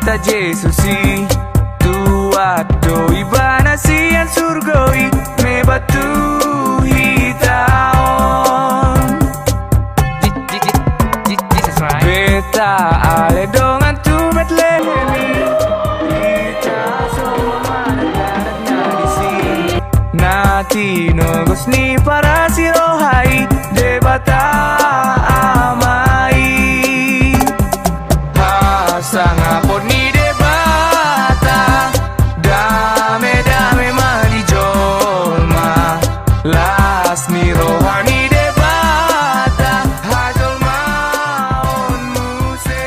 hata Jesusi tuato ibana sian surgoi me batu hitaon beta ale dongan tu Betlehemi kita semua daratnya di sini nati nogos ni para sirohai debata amai sangapon ni debata dame dame mali jolma las ni rohani debata hajol maon muse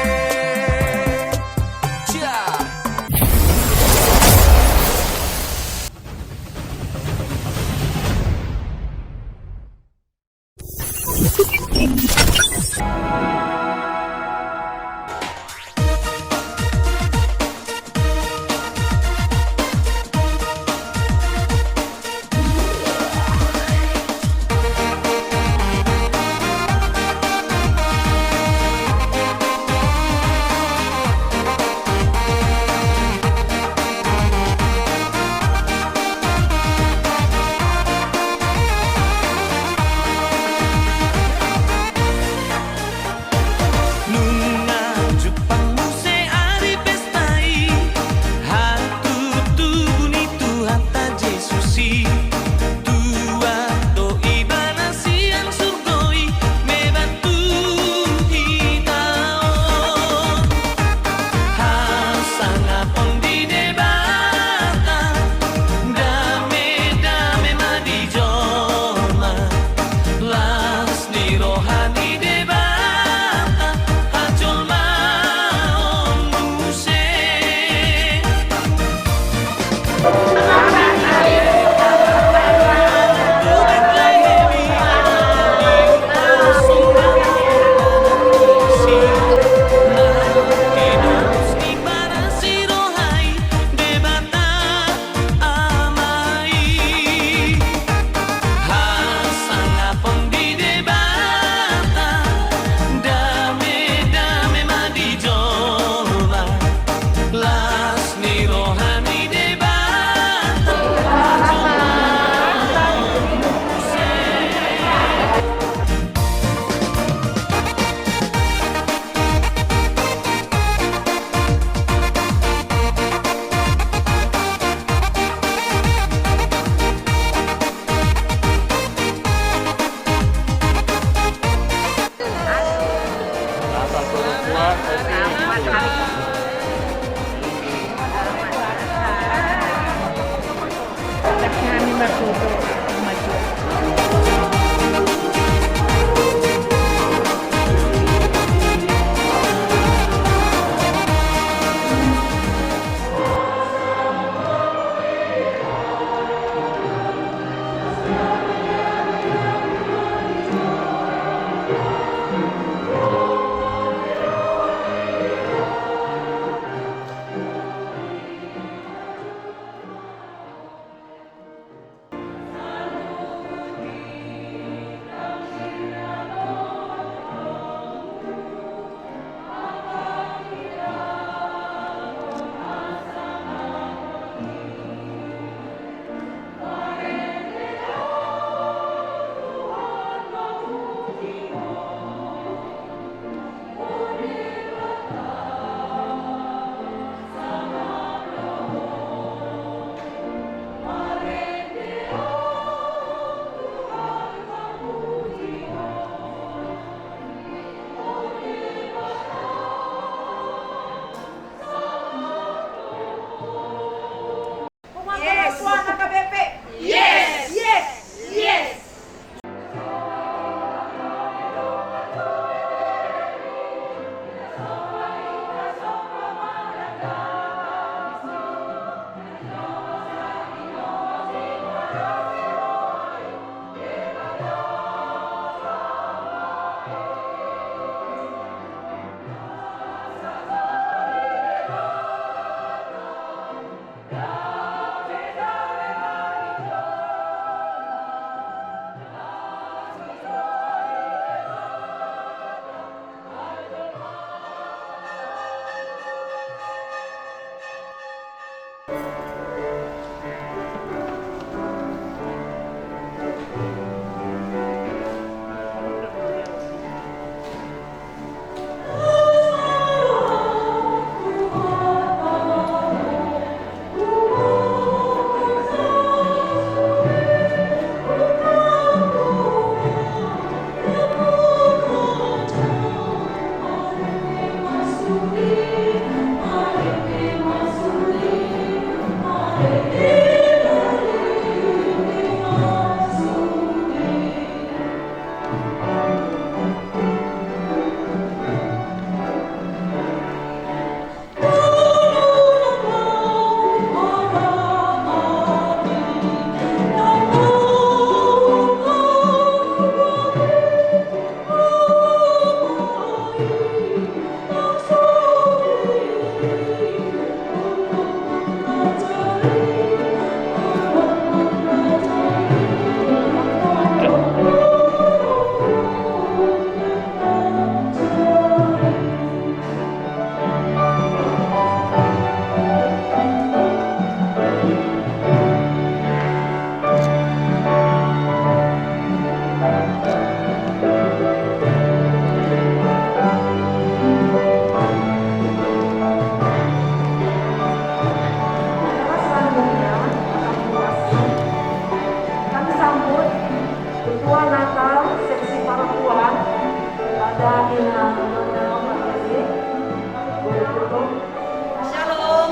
Shalom.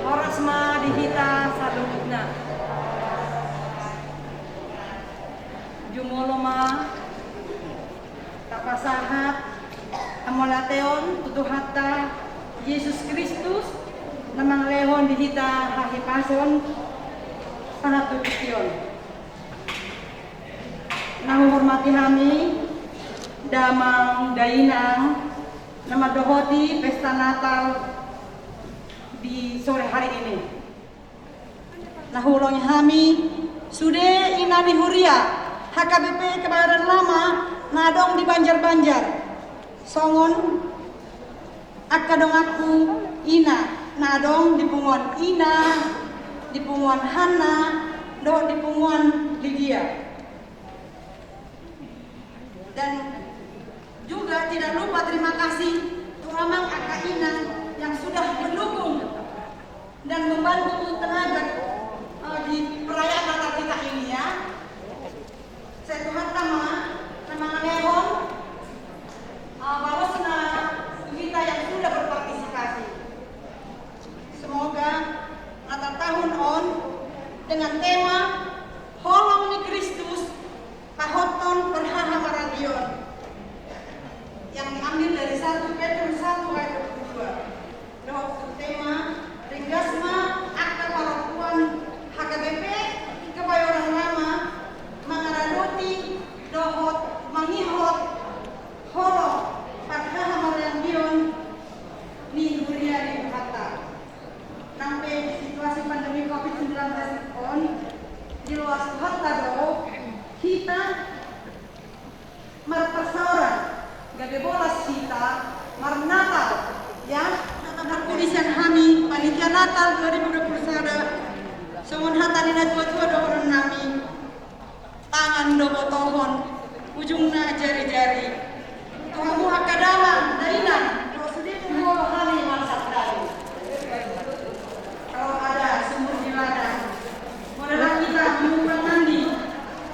Orasma dihita saludna. Jumoloma tapasahat amolateon tutuhatta Yesus Kristus namang lehon dihita hahipason sanatution. Menghormati kami damang dainang nama dohoti pesta Natal di sore hari ini. Nahulong kami sudah inani huria HKBP Kebayoran Lama nadong di Banjar-Banjar. Songon akadong aku ina nadong di Punguan Ina, di Punguan Hana, do di Punguan Lydia. Dan juga tidak lupa terima kasih Tuamang Aka Ina yang sudah mendukung dan membantu tenaga di perayaan Natal kita ini ya. Saya Tuhan nama Lehon bawasna kita yang sudah berpartisipasi. Semoga Natal tahun on dengan tema Holong ni Kristus Pahoton Perhaha Maradion yang diambil dari 1 Petrus 1 ayat 22. Doa tema Ringgasma Akta Parapuan HKBP Kebayoran Lama Mangaradoti Dohot Mangihot Holo Perhaha Maradion ni Huria di Bukata. Sampai situasi pandemi COVID-19 on di luar Hatta do kita marpasauran gade bolas kita marnatal ya tulisan kami panitia Natal 2021 songon hatanina tua-tua do orang nami tangan do botohon ujungna jari-jari kamu akadama dainan do sudah dua hari masak dari kalau ada sumur di ladang bolehlah kita menumpang mandi.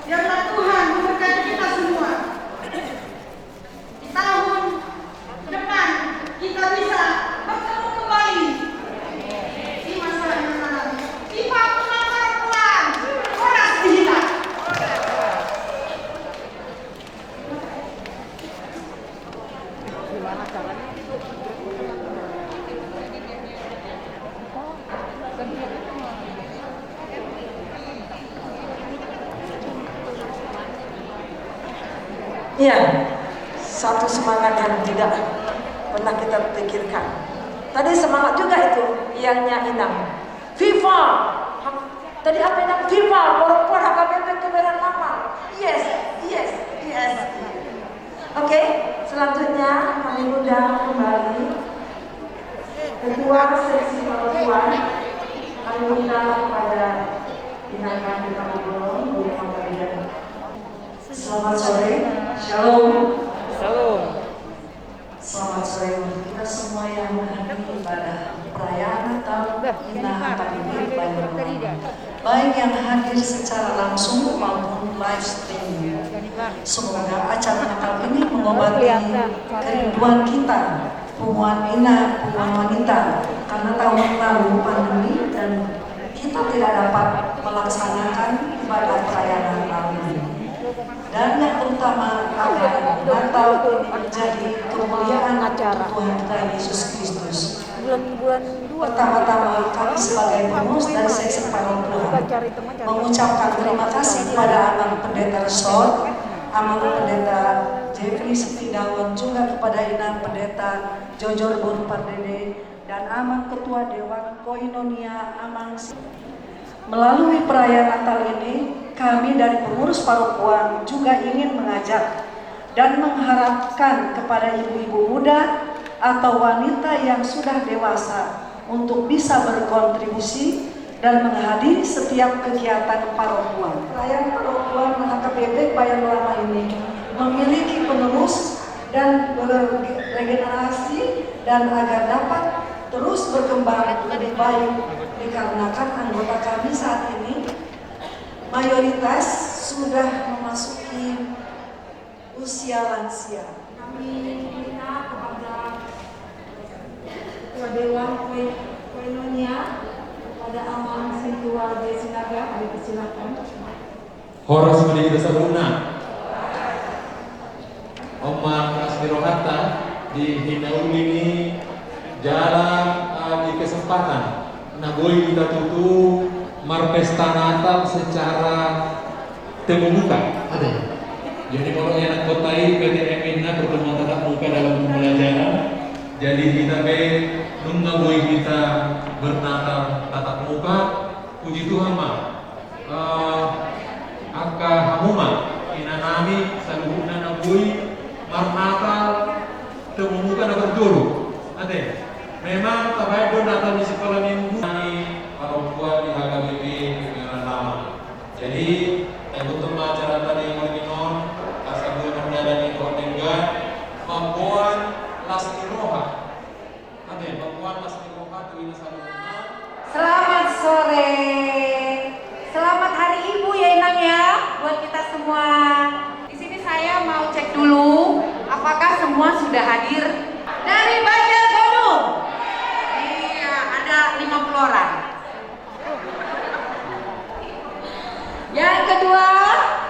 Biarlah Tuhan memberkati kita semua. Di tahun depan kita bisa bertemu kembali di masa yang akan datang. Tiba penamar pulang, oras dihita. Gimana caranya? Iya, satu semangat yang tidak pernah kita pikirkan. Tadi semangat juga itu, ianya Inang. FIFA, tadi apa Inang? FIFA, perempuan HKBP Kebayoran Lama. Yes. Oke, selanjutnya kami undang kembali Ketua Seksi Perempuan. Kami undang kepada Inang Kami Kabupaten Bu Manggabean. Selamat sore. Shalom. Selamat sore untuk kita semua yang menghadiri pada perayaan Natal Ina HKBP Kebayoran Lama. Baik yang hadir secara langsung maupun live streaming. Semoga acara Natal ini mengobati kerinduan kita, Punguan Ina, Punguan Wanita, karena tahun lalu pandemi dan kita tidak dapat melaksanakan ibadah perayaan Natal ini. Dan yang terutama agar Natal menjadi kemuliaan Tuhan kita Yesus Kristus. Pertama-tama kami sebagai pengurus dari seksi parodia mengucapkan terima kasih kepada Amang Pendeta Sol, Amang Pendeta Jeffrey Sepindawan, juga kepada Inang Pendeta Jojor Bun Pardede dan Amang Ketua Dewan Koinonia Amang. Melalui perayaan Natal ini, kami dari pengurus parokuan juga ingin mengajak dan mengharapkan kepada ibu-ibu muda atau wanita yang sudah dewasa untuk bisa berkontribusi dan menghadiri setiap kegiatan parokuan. Perayaan parokuan HKBP Bayan Lama ini memiliki penerus dan regenerasi dan agar dapat terus berkembang lebih baik dikarenakan anggota kami saat ini mayoritas sudah memasuki usia lansia. Kami minta kepada Ketua Dewan Koinonia, kepada Amang Sintua Desinaga, dipersilakan. Horas Mendikita Sabuna, Omar Asmirohata di Hinauli ini jalan di kesempatan Nagoi kita tutup Marpesta Natal secara terbuka. Ada ya? Jadi kalau yang kotai PTM ini bertemu tatap muka dalam pembelajaran. Jadi kita nunggu kita bernatal tatap muka. Puji Tuhan mah. Angka hamuma inanami saluhuna nagui marnatal temu muka na berjuru. Ada. Memang tabai do Natal di sekolah minggu ini parokuan di HKBP Bayan Lama. Jadi untuk acara tadi Marginon asal bulan menjalani Kordengan Mampuan Lastiroha. Ada Mampuan Lastiroha Tuina Saluna. Selamat sore. Selamat Hari Ibu ya Inang ya buat kita semua. Di sini saya mau cek dulu apakah semua sudah hadir dari Banjargodung. Iya, ada 50 orang. Yang kedua,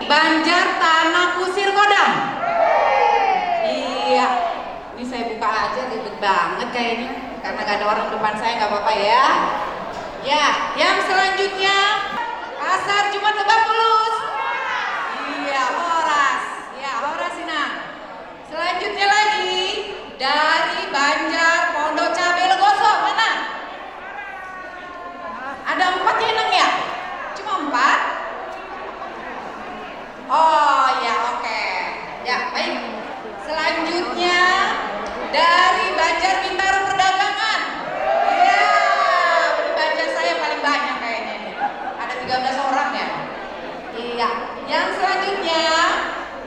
Banjar Tanah Kusir Kodam. Iya, ini saya buka aja ribet banget kayaknya karena gak ada orang depan saya, nggak apa-apa ya. Ya, yang selanjutnya Pasar Jumat Lebak Bulus. Iya, Horas. Ya, Horas Inang. Selanjutnya lagi dari Banjar Pondok Cabe Legoso, mana? Ada 4 ya Inang ya? Cuma 4? Oh ya, oke. Ya, baik. Selanjutnya dari Banjar Bintaro Perdagangan. Iya, di Banjar saya paling banyak kayaknya nih. Ada 13 orang ya. Iya. Yang selanjutnya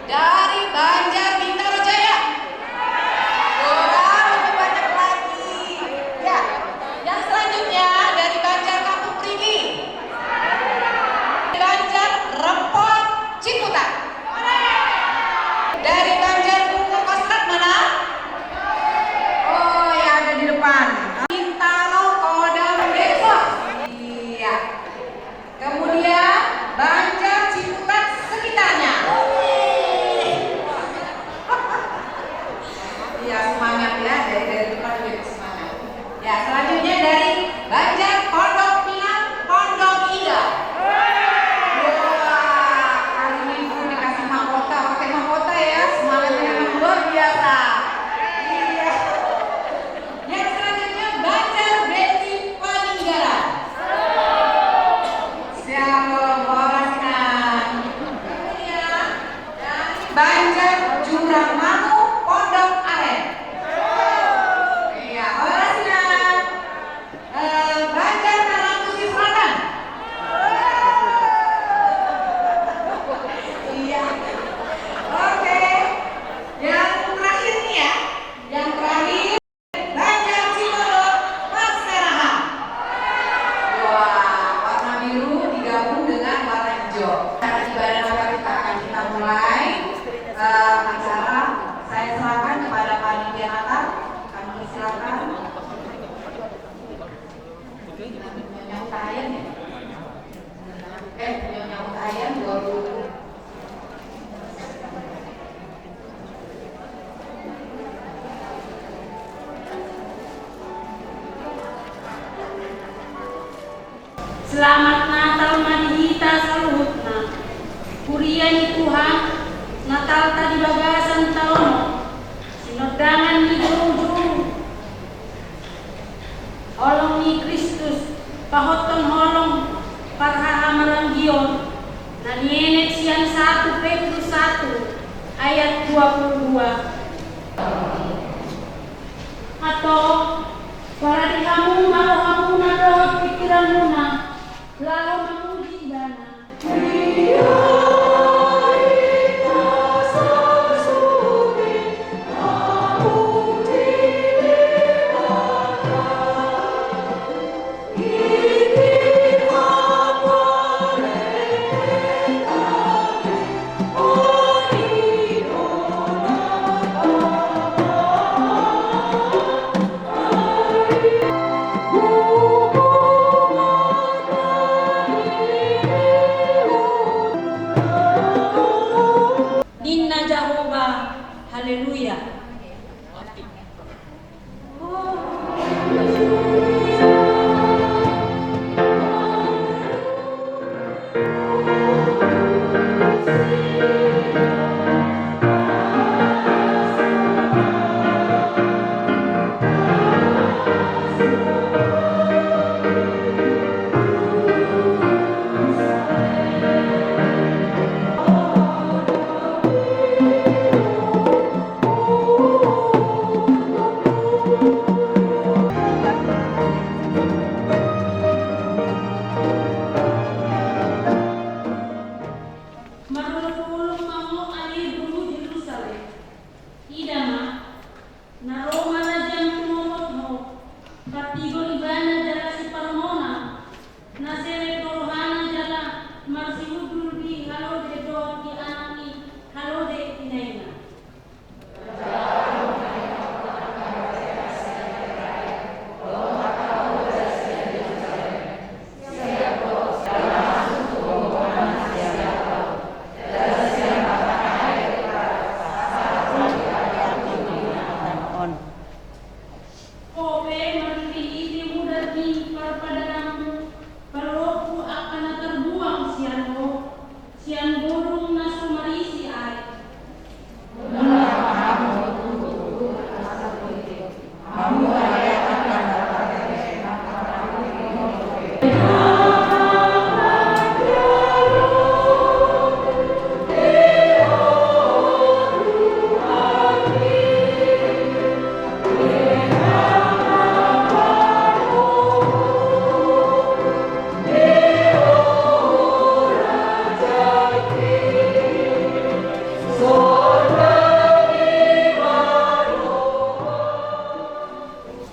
dari Banjar Bintaro Jaya. Wah, lebih banyak lagi. Ya. Yang selanjutnya dari Banjar Kampung Perigi. Banjar Rempong Ciputat. Dari Banjar Bunga Kostrat mana? Nyonya Utayan ya? Nyonya Utayan 20. Selamat Natal Madhita Salutna. Kuriani Tuhan, Natal tadi bagasan tahun. Sinodangan di juru-juru. Holong ni Kristus, pahoton holong parhaha maranggion. Nanienek siang 1 Petrus 1 ayat 22. Atau para dihamu mau hamu roh pikiran muna. Lalu memuji dana. Ninna Jehovah, haleluya. Marulung mau ali dulu Yerusalem. Idama na Roma na jam tumotno. Katigo ibana jala si Parmona. Na sere rohana jala marsiudul di halode do di anaki halode inaina. Kowe mandiri ini muda di parpadanamu. Paroku akan terbuang sian burung nasu marisi air.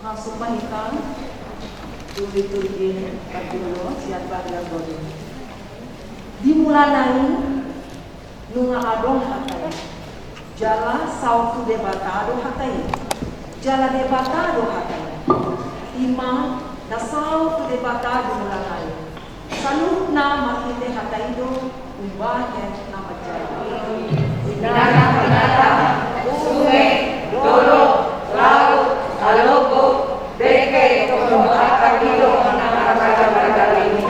Masupanitan liturgi kadulo siat bagla bodo. Dimulanai nunga adong hatai. Jala sautu debatado hatai. Jala debatado hatai. Ima na sautu debatado mulanai. Salut na makite hatai do umbahen na majai. Binatang sungai, dolo, laut, alogo, beke, tolong akadilo na marga ini.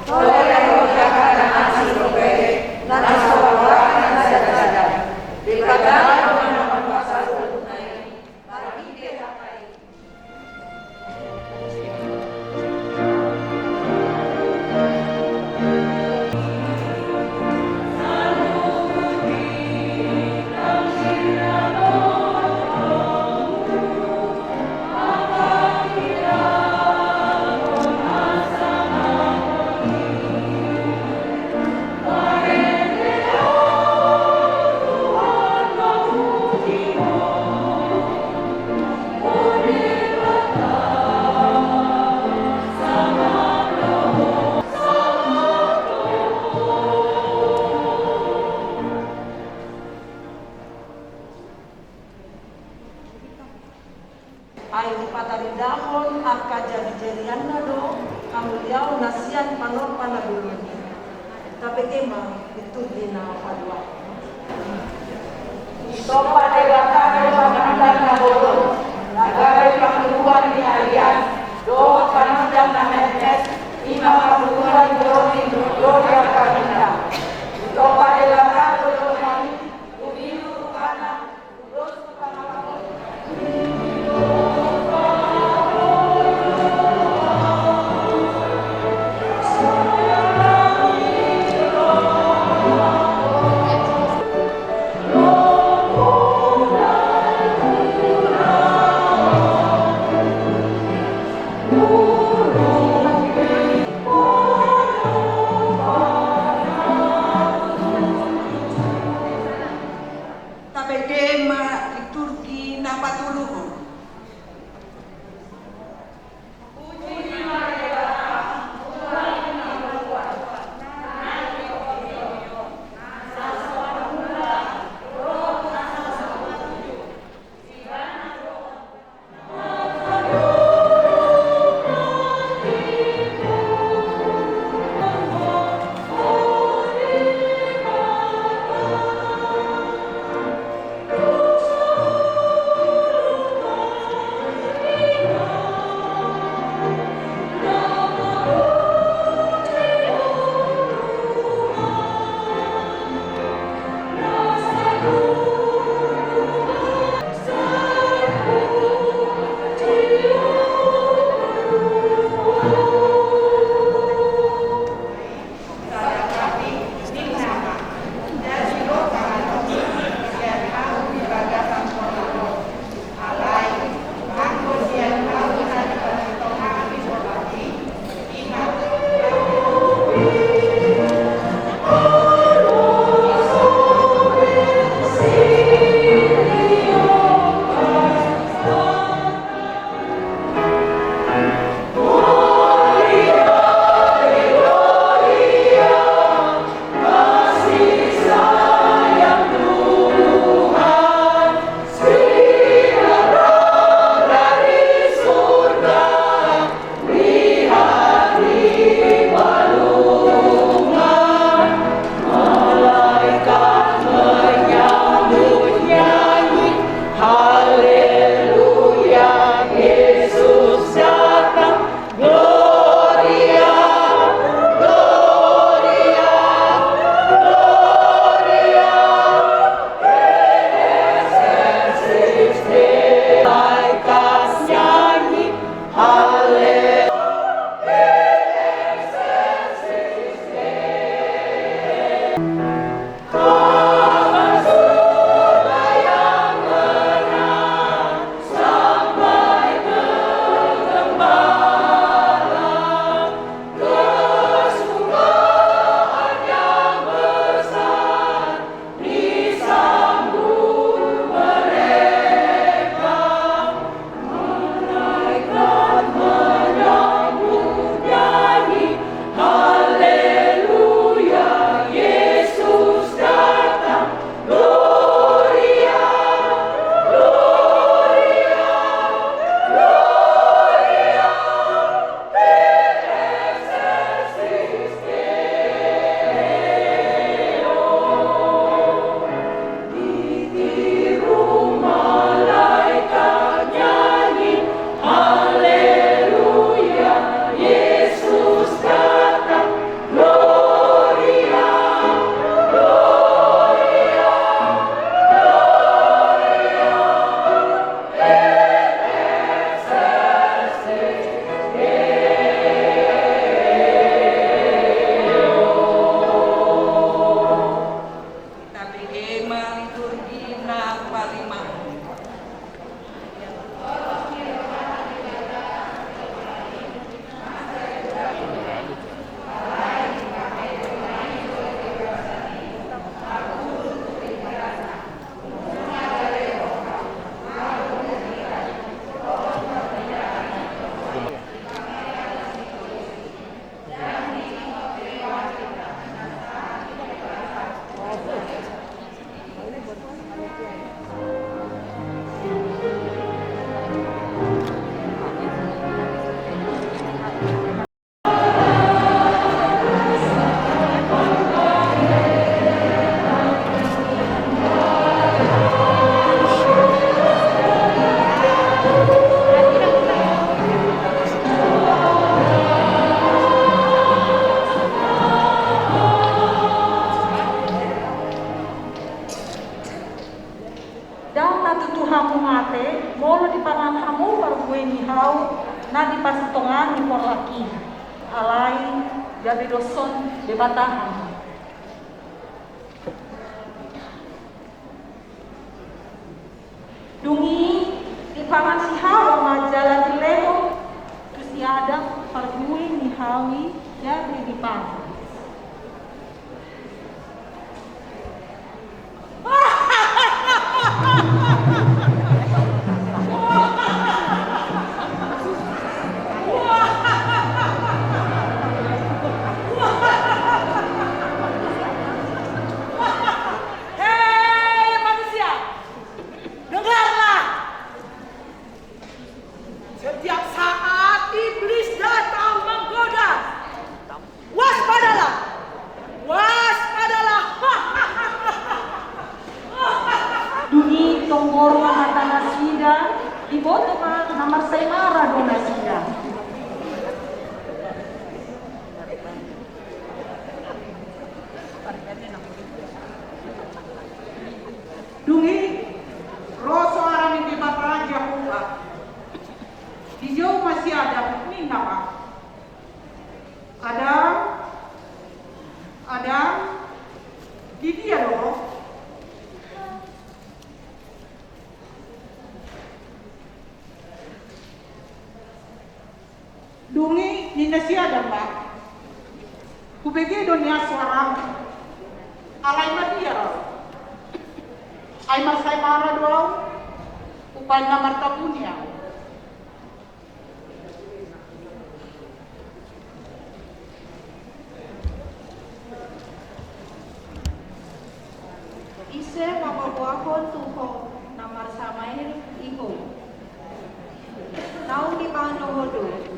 Oleh roda kana asli robere, nasa wala na sada. Dikatakan na masa tunai, bagi dia kai. Salu di yau nasian panor panadulu. Tapi kema itu dina padua. Sopa de bakar pangandang na bodo, nagari pangluan ni Alian, do panandang na Mernes, ima pangluan ni Gloria Carmina. Sopa de bakar bodo nani, ubiru kana, udos panamako. gabe doson bebatahan. Dungi di pangan si Hawa majalah di Leo tu si Adam pergue ni Hawi jadi di pangan. Tonggor mata nasida di boto nomor semara do nasida. Dungi roso arami di raja pula. Di jauh masih ada ini apa? Ada di dia loh. Dungi nina siya Mbak. Kubege dunia suara alay madia. Ay masay mara doang upay na martabunya. Ise mapabuakon tuho na marsamay iho. Nau di Pandohodo.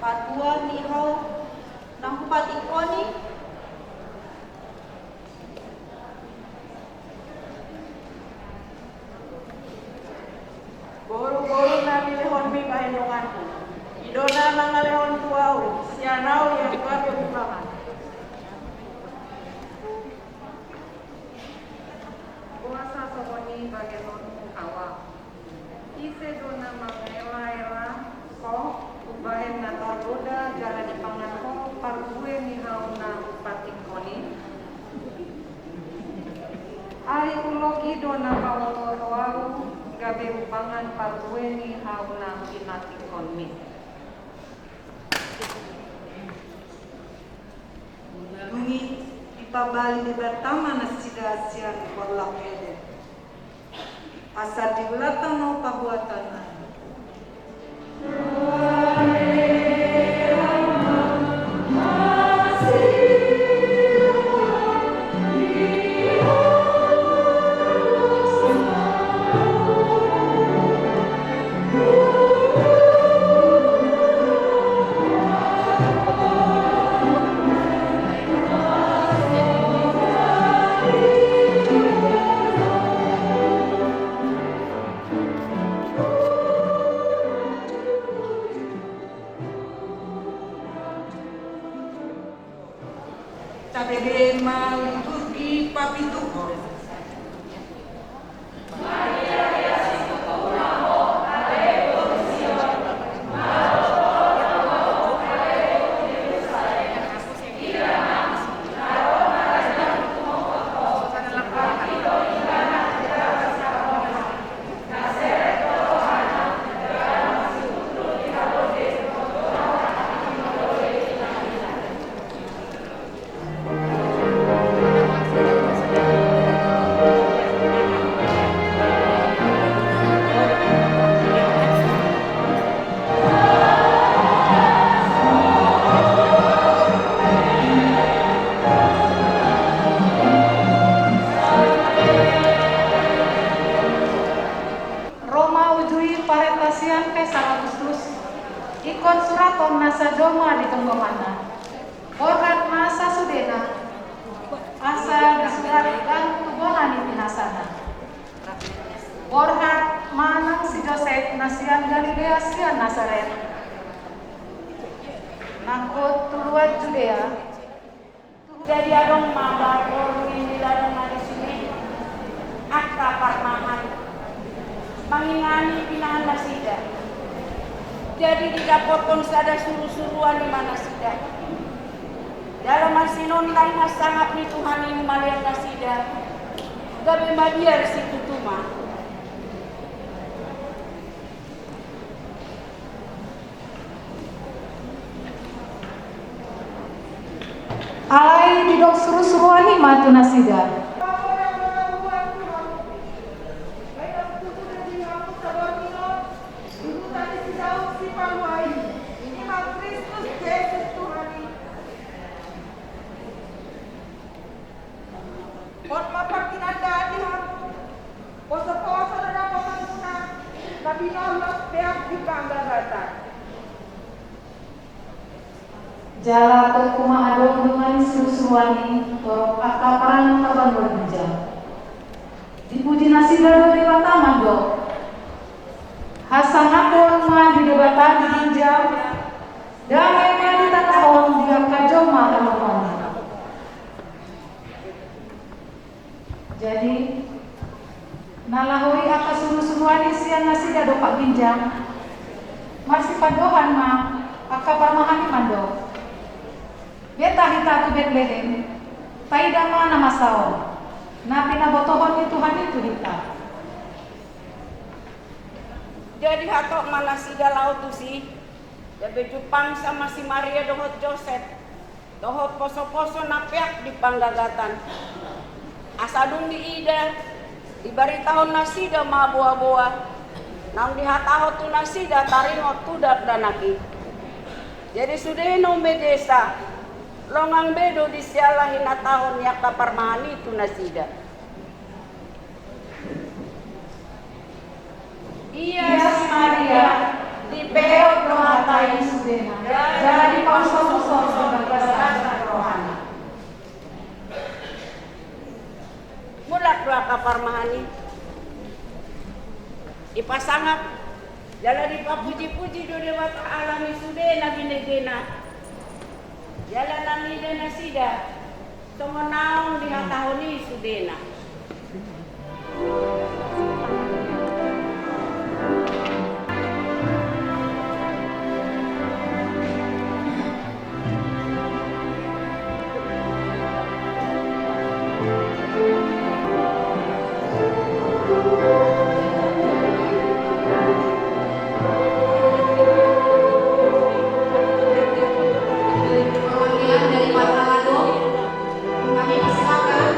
Patuan ihaw ng Bupati Koni. Goro-goro na nilehon mi kahinungan ko. Idona ng alehon tuaw, siya nao yung gabi ubangan. Kuasa sokoni bagenon kawa. Ise dona mangela-ela ko ubahin na taroda jalan di pangan ko pargue ni hauna Bupati Koni. Ay ulogi dona paworo-waro gabe ubangan pargue ni hauna Binati Koni. Dungi ipabali bertama na sidasian warlak ede. Asa diulatan no pabuatan. Tabege maliturgi papituko. Ikon suraton nasa doma di Tenggomana. Borhat masa sudena. Asa disurat dan tubonan di pinasana. Borhat manang si Joseph nasian Galilea sian Nazaret. Nakut tuluan Judea. Jadi adong mama orang ini dalam di sini. Akta parmahan. Mengingani pinahan nasida. Jadi tidak potong sada suruh-suruhan di mana sudah. Jalan sinontai na sangat ni Tuhan ini maliang nasida. Gabi madiar si tutuma. Alai didok seru-seruani matu nasida. Jala atau kuma adong dengan seru-seruani torok akaparan taban berbijak. Dipuji nasida do dewata mando. Hasangakon ma di debata di ginjal. Damai ma di tataon di akajau ma kalopon. Jadi nalahoi aka seru-seruani siang nasida do pak ginjal. Masih padohan ma akaparmahani mando. Beta hita tu Betlehem, taida mana masaon, napi na botohon ni Tuhan itu hita. Jadi hatok mana sida laut tu si, jadi Jepang sama si Maria dohot Joseph, dohot poso-poso napiak di panggagatan. Asadung di ida, dibari tahun nasida ma boa-boa, nang dihatahot tu nasida taringot tudak danaki. Jadi sudah nombe desa. Longang bedo di sialah hinatahon yak kaparmahani itu nasida. Iya si Maria di peot rohatai sudena, jadi pausos-pausos berkesan rohani. Mulak dua kaparmahani. Ipasangat, jala dipapuji-puji do dewa alami sudena binegena. Jalan nami dena sida, songonaong dihatahoni sudena. Kami persilakan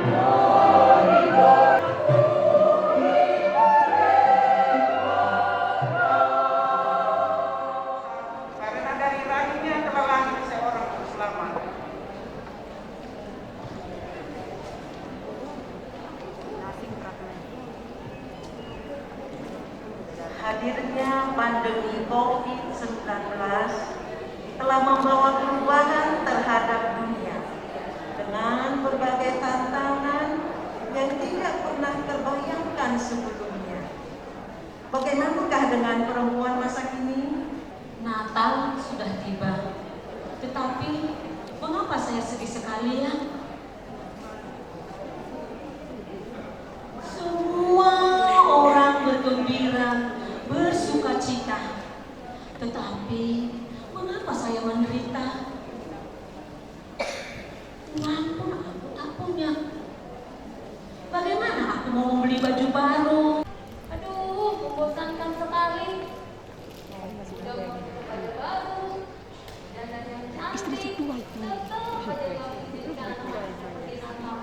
Karena dari rahimnya telah lahir seorang selamat. Hadirnya pandemi COVID-19 telah membawa perubahan terhadap dunia dengan berbagai tantangan yang tidak pernah terbayangkan sebelumnya. Bagaimanakah dengan perempuan masa kini? Natal sudah tiba, tetapi mengapa saya sedih sekali ya? Semua orang bergembira, bersuka cita, tetapi mengapa saya menderita? Uang pun aku tak punya. Bagaimana aku mau membeli baju baru? Aduh, membosankan sekali. Sudah mau baju baru, dandan yang cantik, tetap aja yang diizinkan seperti Natal.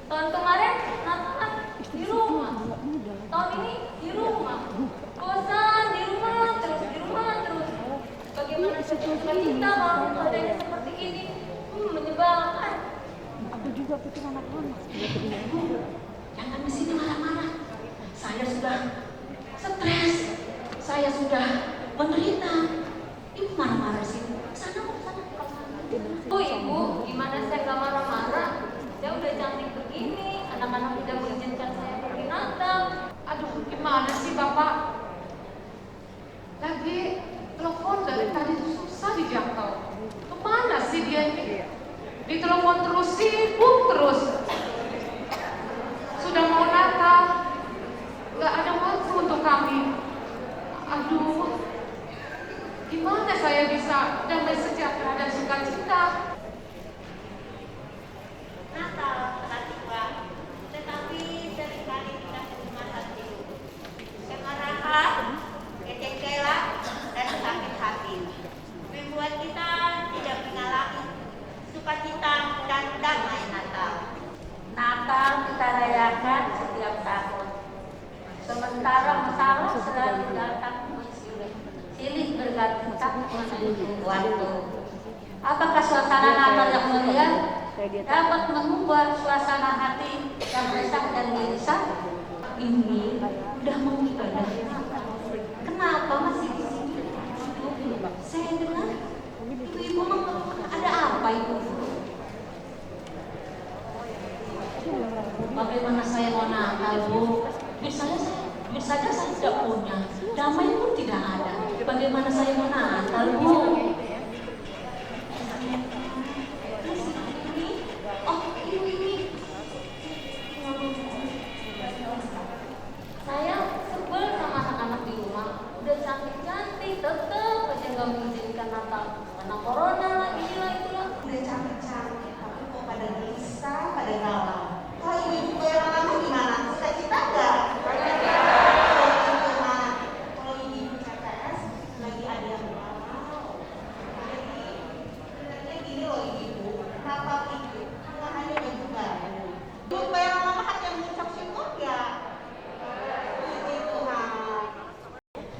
Tahun kemarin Natal di rumah, tahun ini di rumah. Bosan di rumah terus, di rumah terus. Bagaimana situasi kita kalau keadaannya seperti ini? Menyebalkan. Aku juga pikir anak-anak. Jangan di sini marah-marah. Saya sudah stres, saya sudah menderita. Ibu marah-marah sih. Sana, sana. Oh ibu, gimana saya nggak marah-marah? Saya udah cantik begini, anak-anak tidak mengizinkan saya pergi Natal. Aduh, gimana sih Bapak? Lagi telepon dari tadi tuh susah dijangkau. Kemana sih dia ini? Ditelepon terus, sibuk terus. Sudah mau Natal, nggak ada waktu untuk kami. Aduh, gimana saya bisa damai sejahtera dan sukacita? Natal telah tiba, tetapi seringkali kita menerima hati, kemarahan, kecengkelan, dan sakit hati membuat kita tidak mengalami sukacita dan damai Natal. Natal kita rayakan setiap tahun, sementara masalah selalu datang silih berganti waktu. Apakah suasana Natal yang meriah dapat mengubah suasana hati yang resah dan gelisah? Ini udah mau ibadah Natal. Kenapa masih di sini? Saya dengar ibu-ibu ada apa ibu? Bagaimana saya mau Natal, Bu? Duit saja saya tidak punya. Damai pun tidak ada. Bagaimana saya mau Natal, Bu? Oh, ini. Saya sebel sama anak-anak di rumah. Udah cantik-cantik, tetep aja nggak mengizinkan Natal. Karena corona lah, inilah itulah. Udah cantik-cantik, tapi kok pada gelisah, pada galau. Kalau ibu-ibu yang lama gimana? Cita-cita nggak? Kalau ibu CPS lagi ada yang galau. Jadi sebenarnya gini loh ibu, Natal itu nggak hanya baju baru. Ibu yang lama kan yang ngucap syukur ya.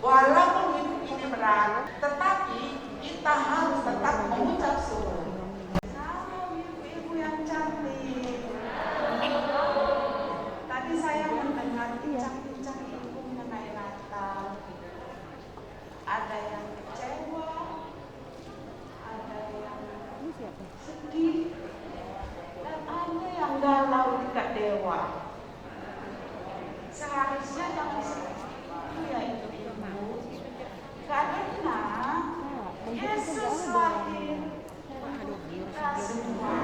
Walaupun hidup ini berat, tetapi kita harus tetap mengucap syukur. Halo ibu-ibu yang cantik. Tadi saya mendengar bincang-bincang ibu mengenai Natal. Ada yang kecewa, ada yang sedih, dan ada yang galau dekat dewa. Seharusnya jangan seperti itu ya ibu. Karena Yesus lahir untuk kita semua.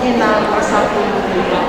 menghina persatu dunia.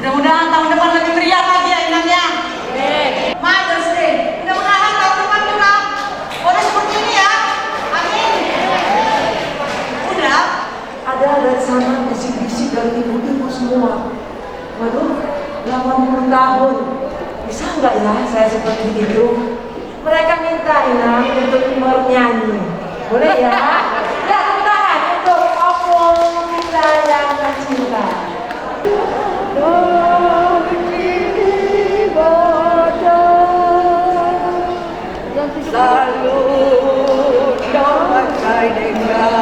Mudah-mudahan tahun depan lebih meriah lagi ya Inangnya. Mother's Day. Mudah-mudahan tahun depan juga boleh seperti ini ya. Amin. Udah. Ada dari sana bisik-bisik dari ibu-ibu semua. Waduh, 80 tahun. Bisa nggak ya saya seperti itu? Mereka minta Inang untuk bernyanyi. Boleh ya? Ya, tepuk tangan untuk Opung kita yang tercinta. Selalu pakai dengan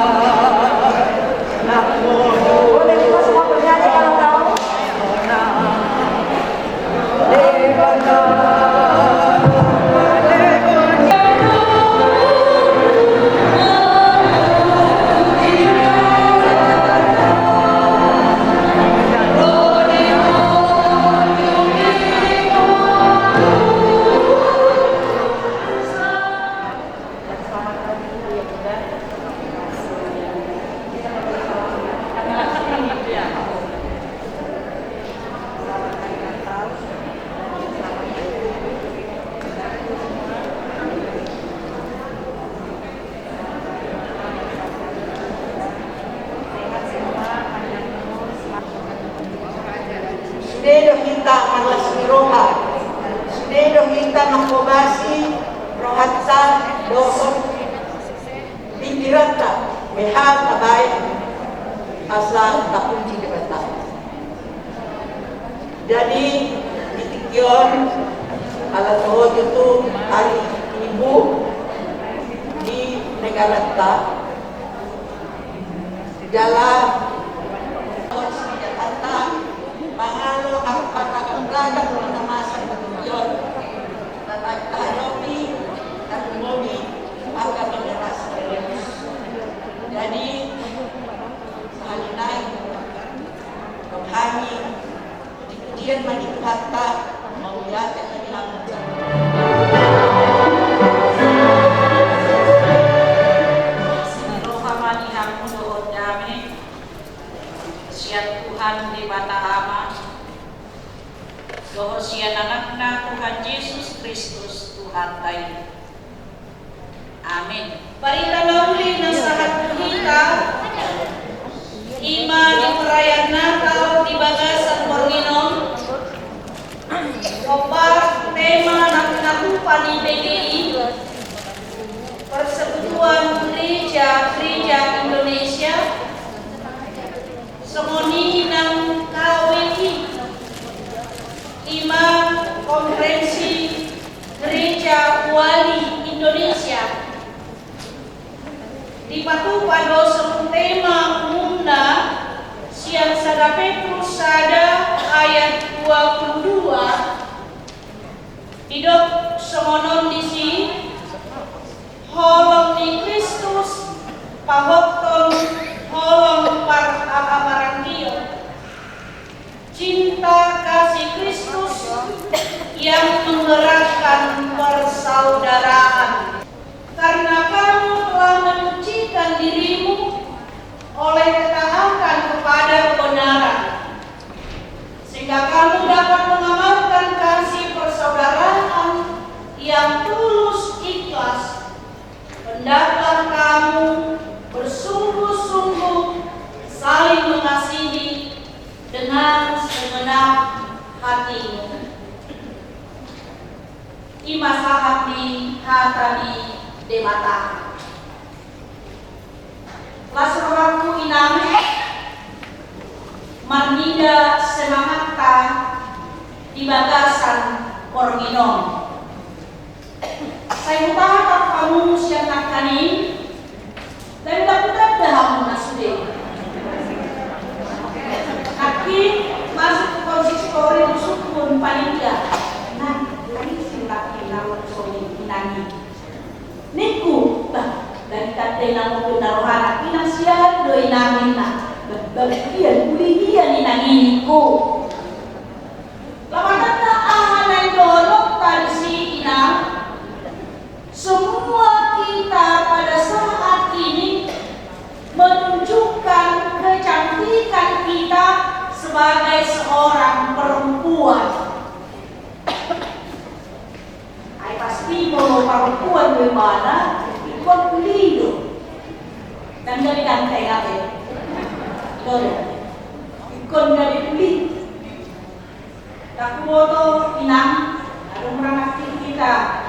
boleh kita semua bernyanyi kalau tahu. Sudedo kita malas miroha, sudedo kita makobasi rohatta doon pikirata mehal kabay asa takunci debata. Jadi Kion alat tuhod itu hari ibu di negara kita dalam Jakarta mangalo ang pagkakabraga ng masa Kion tatagtayomi at umuwi ang kapinarasa. Jadi halinay kami dian manipata maulihat yang hilang. Rohamani hamun dohon kami siat Tuhan di mata ama dohon siat anakna Tuhan Yesus Kristus Tuhan tayo. Amin. Paritanawli na sa kita, ima di perayaan Natal di Bagasan Panginoon, kopar tema nakupan di PGI, Persekutuan Gereja Indonesia, semoni ng KWI, ima Konferensi Gereja Wali Indonesia, dipatupado sa tema muna siyang sa Petrus sada ayat 22 idok sumonon disi holong ni Kristus pahokton holong par akamarangkiyo cinta kasih Kristus yang menggerakkan persaudaraan. Karena kamu telah menyucikan dirimu oleh ketaatan kepada kebenaran, sehingga kamu dapat mengamalkan kasih persaudaraan yang tulus ikhlas. Hendaklah kamu bersungguh-sungguh saling mengasihi dengan segenap hatimu. Imasahat di hatadi demata. Lasrohaku iname marnida semangatta di Bagasan Panginoon. Saya utahakan kamu siang nakani dan dapat dahamu nasude. Aki masuk ke konsistori sukun panitia. Nah, tadi silaki namun suami inani. Niku bah dari kate namo benarohana kinasian do inamin na bagian kulihian inangin ko lawanan na ahanay dolok tadi si inang semua kita pada saat ini menunjukkan kecantikan kita sebagai seorang perempuan. Pasti mau perempuan bagaimana ikut lido dan dari kantai kafe ikut dari kulit tak moto inang ada orang aktif kita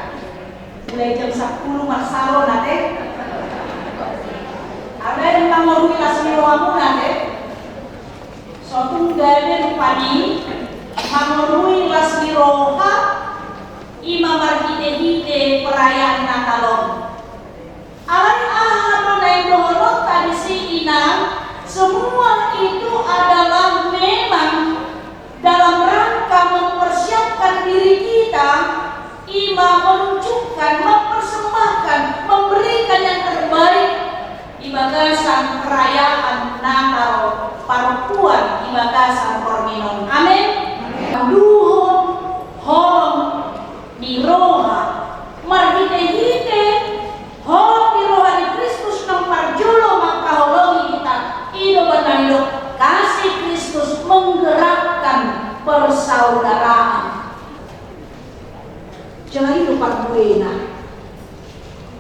mulai jam 10 marsalo nate ada yang mengurui lasmi rohamu nate suatu dari rupani mengurui lasmi roha ima marhite-hite perayaan Natalon. Alai ahano na doholot tadi si inang, semua itu adalah memang dalam rangka mempersiapkan diri kita, ima menunjukkan, mempersembahkan, memberikan yang terbaik di Bagasan perayaan Natal Parupuan di Bagasan Panginoon. Amin. Duhon, hong Niroha, marhite-hite, holong niroha di Kristus nang parjulo makaholongi kita. Ido banalo kasih Kristus menggerakkan persaudaraan. Jangan itu parbuena.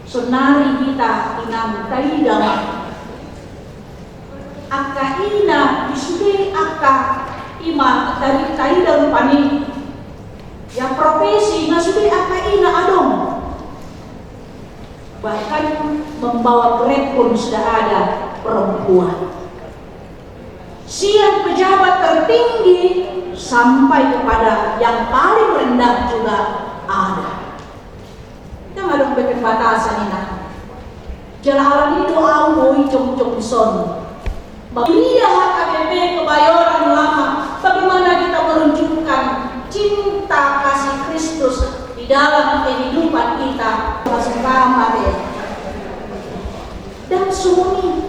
Sonari kita inam taidam. Akka ina disude akka ima dari taidam pani. Yang profesi maksudnya apa ina adong, bahkan membawa grade pun sudah ada perempuan. Siang pejabat tertinggi sampai kepada yang paling rendah juga ada. Kita nggak ada bikin batasan ini. Jalan itu awoi jong son. Dia HKBP Kebayoran Lama. Bagaimana kita menunjukkan cinta kasih Kristus di dalam kehidupan kita masih kamar ya. Dan suni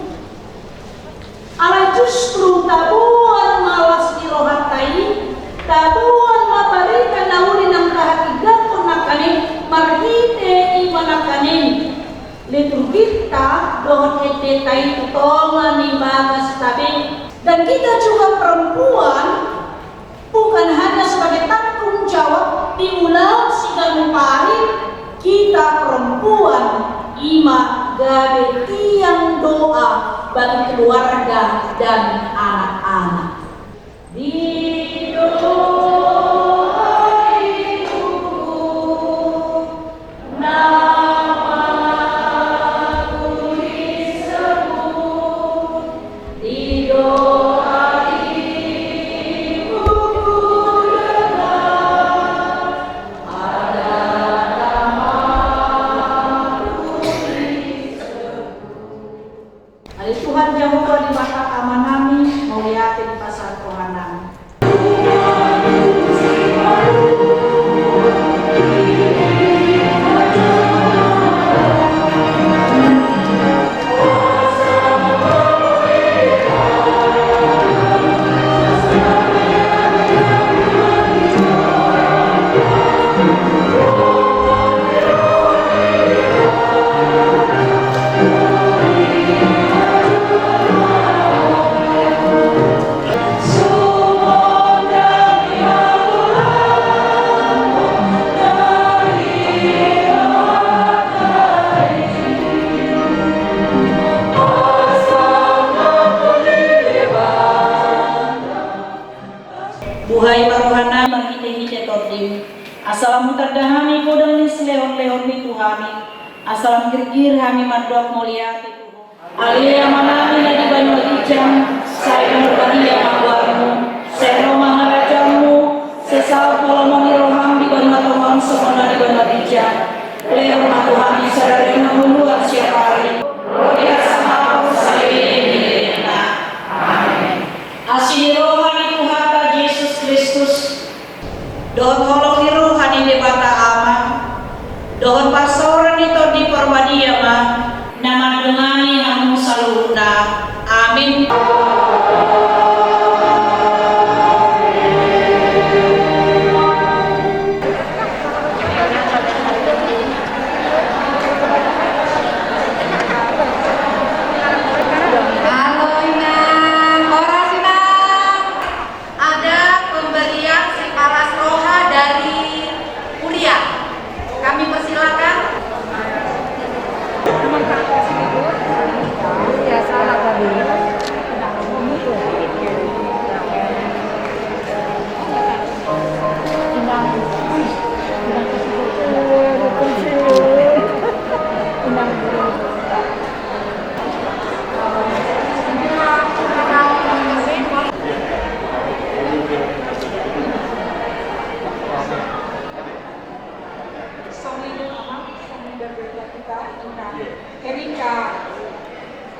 ala justru tabuan malas di rohatai, tabuan maparikan nauli ng kahatigan ko nakani marhite imanakani liturgita doon ete tayo tutongan ni bagas tabi. Dan kita juga perempuan bukan hanya sebagai tanggung jawab di ulang siganupari, kita perempuan ima gabe tiang doa bagi keluarga dan anak-anak. Tuhan Yahweh di mata amanami mau lihatin pasal kohanami. Buhay marohana mahite-hite totim. Asalam tardahani kodang nis leon-leon ni Tuhani. Asalam girgir hami mandok mulia Tuhan. Alia manami na di Banu Ijam, saya berbahagia mangwarmu, sero maharajamu, sesal kolomoni roham di Banu Tuhan semona di Banu Ijam. Leon Tuhani sadarena muluan siapa hari. Rodia sama salina. Amin. Asini rohani Tuhan Yesus Kristus. Dohon holong ni rohani di bata ama. Dohon pasoran itu di perbadia ma. Nama dengani hamu saluna. Amin.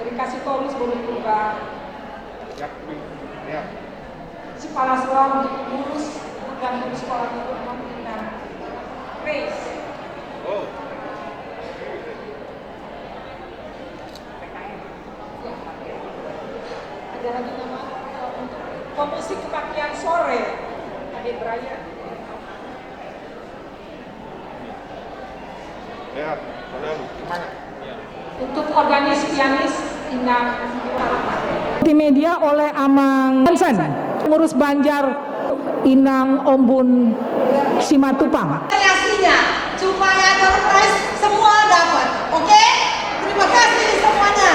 Erika Sitoris boleh berubah. Si Palaswan lulus dan lulus sekolah itu membina Grace. Ada lagi nama untuk pemusik kebaktian sore Adik Beraya. Ya, semangat. Untuk organis pianis Inang Multimedia oleh Amang Hansen, pengurus Banjar Inang Ombun Simatupang. Aslinya supaya door prize semua dapat, oke? Terima kasih semuanya.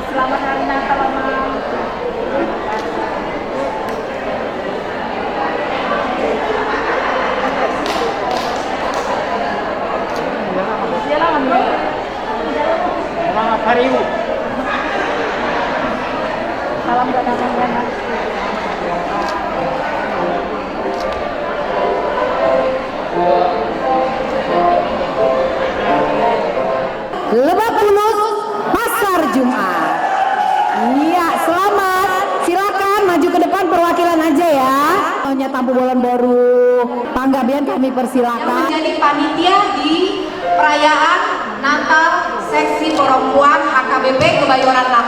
Selamat Hari Natal, Amang. Siapa Hariu. Salam gana-gana. Lebak Bulus, Pasar Jumat. Iya, selamat. Silakan maju ke depan perwakilan aja ya. Nyonya Tampu Bolon Boru, Panggabean kami persilakan. Yang menjadi panitia di perayaan Natal Seksi Perempuan HKBP Kebayoran Lama.